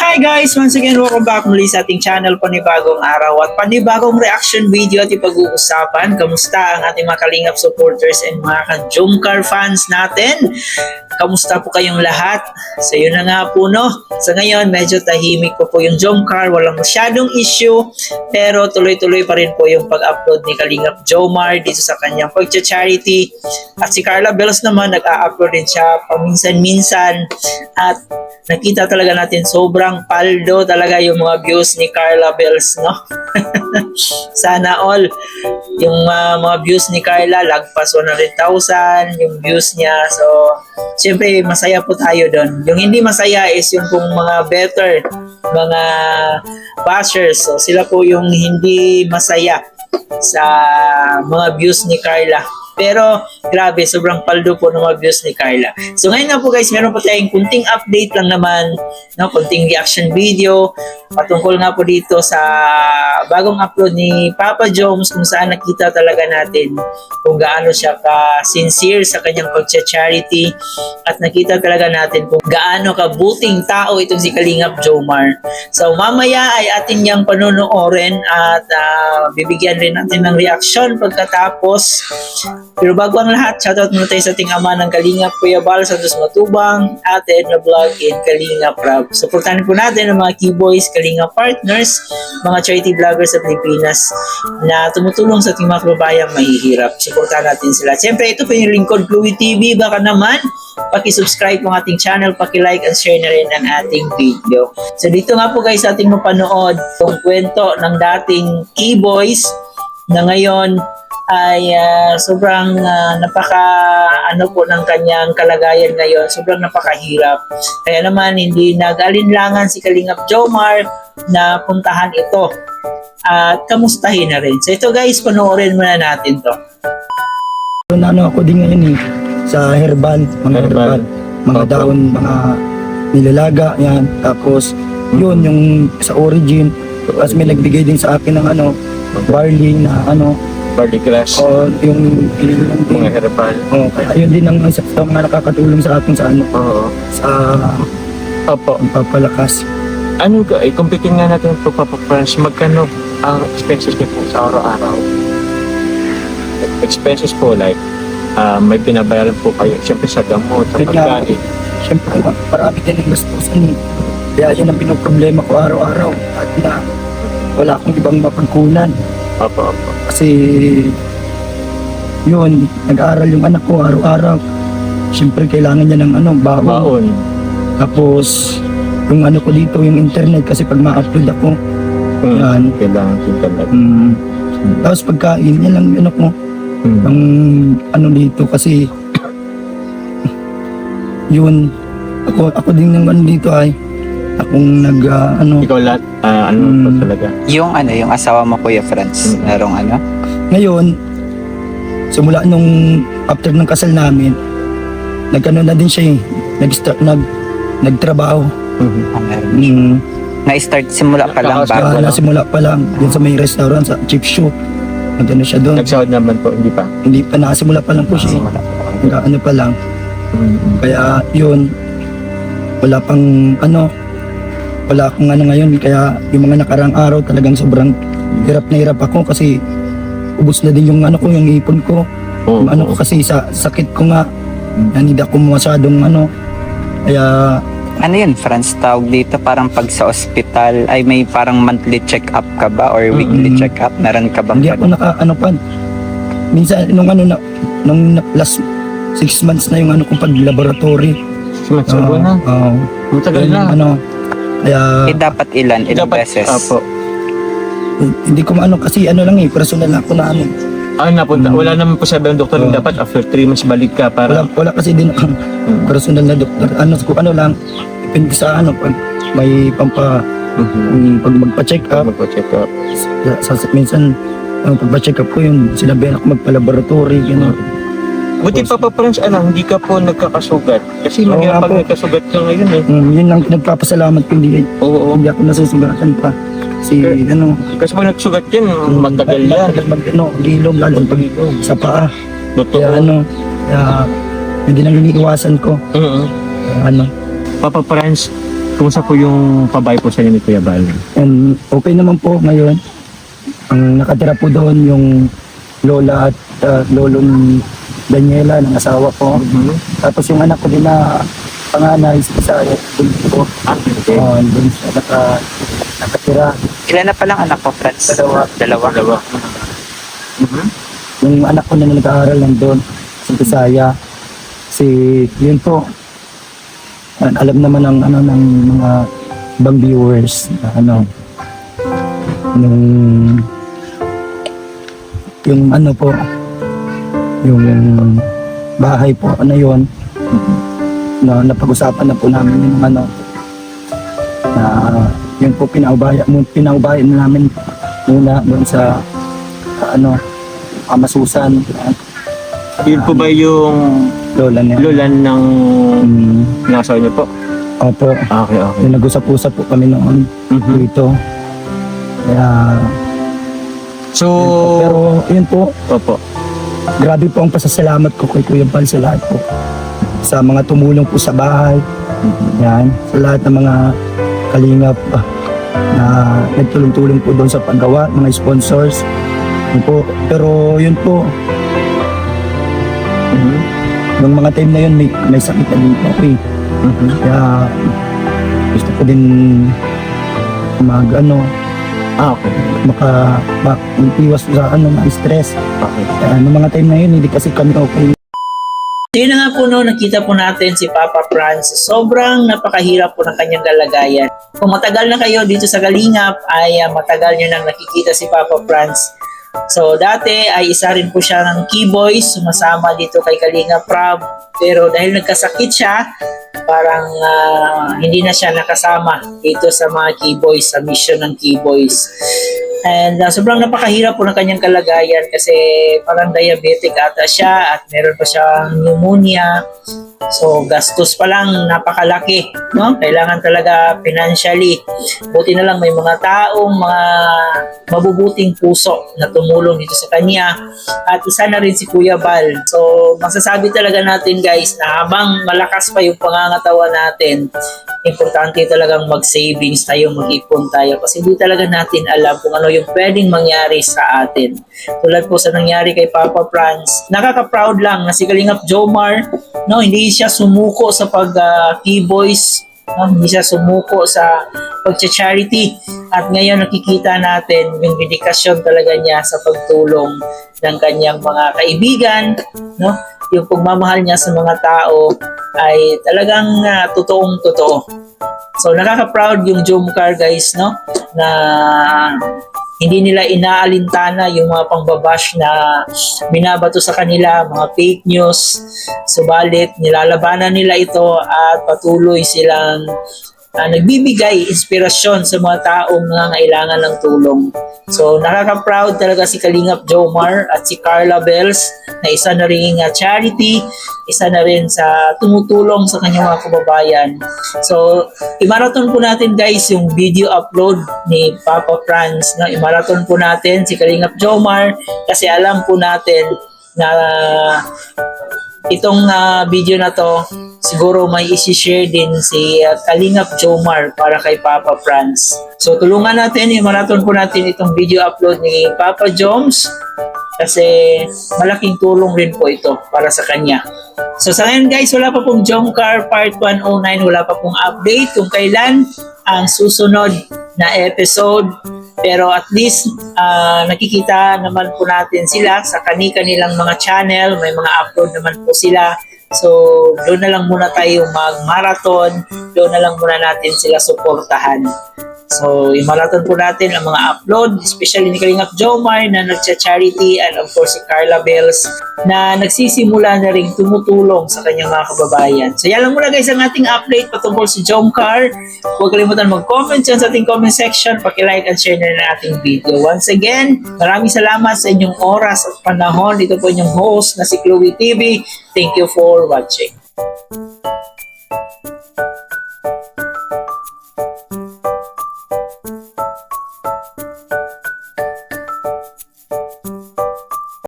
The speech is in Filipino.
Hi guys! Once again, welcome back muli sa ating channel, panibagong araw at panibagong reaction video at ipag-uusapan. Kamusta ang ating mga Kalingap supporters and mga ka-Jomcar fans natin? Kamusta po kayong lahat? So yun na nga po no. Sa ngayon, medyo tahimik po yung Jomcar, walang masyadong issue, pero tuloy-tuloy pa rin po yung pag-upload ni Kalingap Jomar dito sa kanyang pag-charity. At si Carla Bells naman, nag-a-upload din siya paminsan-minsan at nakita talaga natin sobrang paldo talaga yung mga views ni Carla Bells, no? Sana all yung mga views ni Carla lagpas 100,000 yung views niya. So siyempre masaya po tayo doon. Yung hindi masaya is yung kung mga better, mga bashers, so sila po yung hindi masaya sa mga views ni Carla. Pero grabe, sobrang paldo po ng mga views ni Carla. So ngayon nga po guys, meron po tayong kunting update lang naman, no? Kunting reaction video patungkol nga po dito sa bagong upload ni Papa Joms, kung saan nakita talaga natin kung gaano siya ka-sincere sa kanyang pag-charity at nakita talaga natin kung gaano kabuting tao itong si Kalingap Jomar. So mamaya ay atin niyang panonoorin at bibigyan rin natin ng reaction pagkatapos. Pero bago ang lahat, shoutout muna tayo sa ating ama ng Kalingap, Kuya Bal Santos Matubang, Ate Edna Vlog, and Kalingap Rob. Supportahan po natin ang mga keyboys, Kalingap partners, mga charity vloggers sa Pilipinas na tumutulong sa ating mga kababayang mahihirap. Supportahan natin sila. Siyempre, ito po yung lingkod Chloe TV. Baka naman, paki-subscribe po ang ating channel, paki-like and share na rin ang ating video. So dito nga po guys, ating mapanood yung kwento ng dating keyboys na ngayon ay sobrang napaka ano po ng kanyang kalagayan ngayon, sobrang napakahirap. Kaya naman hindi nag-alinlangan si Kalingap Jomar na puntahan ito at kamustahin na rin. So ito guys, panoorin muna natin to. Ano ako din ngayon sa herbal, mga herbal, mga daon, mga nilalaga yan. Tapos yun yung sa origin, tapos may nagbigay din sa akin ng barley na Barley grass. O yung Mga herbal. Kaya yun din ang isa sa mga nakakatulong sa akin sa sa Opo. papalakas. Kumpitin nga natin po, Papa Franz, magkano ang expenses niyo po sa araw-araw? Expenses po like, may pinabayaran po kayo, siyempre sa gamot, sa pagkain. Siyempre, marami din ang gastusan. Kaya yun ang pinoproblema ko araw-araw. At na wala akong ibang mapagkunan. Opo. Kasi yun, nag-aaral yung anak ko araw-araw. Siyempre kailangan niya ng baon. Tapos yung ko dito, yung internet, kasi pag ma-upload ako, yan. Kailangan internet. Tapos pagkain, yan lang yung ko. Ang dito kasi yun, ako din ng dito ay akong Ikaw lahat, po talaga? Yung asawa mo, Kuya Franz, merong Ngayon, simula nung after ng kasal namin, na din siya nagtrabaho. Meron. Na-start simula pa lang bago. Simula pa lang, yun sa may restaurant, sa chip shop. Siya doon. Nagsahod naman po, hindi pa? Hindi pa, nakasimula pa lang po siya. Pa lang. Kaya yun, wala pang wala akong ngayon, kaya yung mga nakarang araw talagang sobrang hirap na hirap ako kasi ubos na din yung yung ipon ko. Ko kasi sa sakit ko nga, hindi ako masyadong kaya Yun, Franz, tawag dito parang pag sa ospital ay may parang monthly check-up ka ba or weekly check-up? Meron ka bang hindi ako pa. Minsan nung last 6 months na yung kung pag-laboratory. Sumatsubo na? Matagal na. Kaya dapat ilang beses? Apo. Hindi ko kasi lang personal ako na Napunta. Wala naman po sabi ng doktor na dapat after 3 months balik ka para... Wala kasi din personal na doktor. Lang, depende sa pag may pag magpa-check up. Minsan, pagpa-check up ko yun, sinabihan ako magpa-laboratory, Buti Papa Franz, hindi ka po nagkakasugat. Kasi mahirap pag nagkasugat ka ngayon Yun lang nagpapasalamat ko, hindi ako nasusugatan pa. Kasi pag nagsugat yan, matagal yan. Gilom, lalo pag sa paa. Totoo. Kaya hindi nang iniiwasan ko. Papa Franz, Kumusta po yung pabahay po sa inyo ni Kuya Bal? And okay naman po ngayon. Ang nakatira po doon yung lola at lolo ni Daniela, ng asawa ko. Tapos yung anak ko din na panganay, si Isaya, doon po. Doon siya nakatira. Ilan na palang anak ko, Franz? Dalawa. Yung anak ko na nag-aaral lang doon, si Isaya. Yun po. Alam naman ng mga ibang viewers na yung bahay po, yun, na napag-usapan na po namin yung na yun po pinaubayan na namin muna doon sa Amasusan, Yun po ba yung lola niya. lola ng asawa niyo po? Opo, Okay. yung nag-usap-usap po kami noon dito. Kaya, So, pero yun po, opo. grabe po ang pasasalamat ko kay Kuya Bal sa lahat po. Sa mga tumulong po sa bahay. Yan. Sa lahat ng mga kalingap na nagtulong-tulong po doon sa paggawa, mga sponsors. Yun po. Pero yun po, nung mga time na yun, may sakit na din po ako eh. Kaya gusto ko din Okay. iwas sa na stress. Okay. Kaya nung mga time na yun, hindi kasi kami okay. Yun na nga po nakita po natin si Papa Franz. Sobrang napakahirap po ng kanyang kalagayan. Kung matagal na kayo dito sa Kalingap, ay matagal nyo nang nakikita si Papa Franz. So dati ay isa rin po siya ng Keyboys, sumasama dito kay Kalingap Rob. Pero dahil nagkasakit siya, parang hindi na siya nakasama dito sa mga Keyboys, sa mission ng Keyboys. And sobrang napakahirap po ng kanyang kalagayan kasi parang diabetic ata siya at meron pa siyang pneumonia. So gastos pa lang napakalaki, no? Kailangan talaga financially. Buti na lang may mga taong mga mabubuting puso na tumulong dito sa kanya. At isa na rin si Kuya Bal. So masasabi talaga natin guys na habang malakas pa yung pangangatawan natin, importante talagang mag-savings tayo, mag-ipon tayo kasi hindi talaga natin alam kung ano yung pwedeng mangyari sa atin. Tulad po sa nangyari kay Papa Franz, nakaka-proud lang na si Kalingap Jomar, no, hindi siya sumuko sa pag-Keyboys, no, hindi siya sumuko sa pag-charity. At ngayon nakikita natin yung dedikasyon talaga niya sa pagtulong ng kanyang mga kaibigan, no? Yung pagmamahal niya sa mga tao ay talagang totoong-totoo. So nakaka-proud yung Jomcar guys, no? Na hindi nila inaalintana yung mga pangbabash na binabato sa kanila, mga fake news. Subalit nilalabanan nila ito at patuloy silang nagbibigay inspirasyon sa mga taong nangangailangan ng tulong. So nakaka-proud talaga si Kalingap Jomar at si Carla Bells na isa na rin charity, isa na rin sa tumutulong sa kanyang mga kababayan. So i-marathon po natin guys yung video upload ni Papa Franz. No? I-marathon po natin si Kalingap Jomar kasi alam po natin na itong video na to siguro may isi-share din si Kalingap Jomar para kay Papa Franz. So tulungan natin, i-marathon po natin itong video upload ni Papa Joms kasi malaking tulong rin po ito para sa kanya. So sa ngayon guys, wala pa pong Jomcar Part 109, wala pa pong update kung kailan ang susunod na episode. Pero at least nakikita naman po natin sila sa kani-kanilang mga channel, may mga upload naman po sila. So doon na lang muna tayo mag-marathon, doon na lang muna natin sila suportahan. So i-marathon po natin ang mga upload, especially ni Kalingap Jomar na nagcha-charity and of course si Carla Bells na nagsisimula na rin tumutulong sa kanyang mga kababayan. So yan lang muna guys ang ating update patungkol si Jomcar. Huwag kalimutan mag-comment dyan sa ating comment section, paki-like and share na rin ang ating video. Once again, maraming salamat sa inyong oras at panahon. Dito po inyong host na si Chloe TV. Thank you for watching.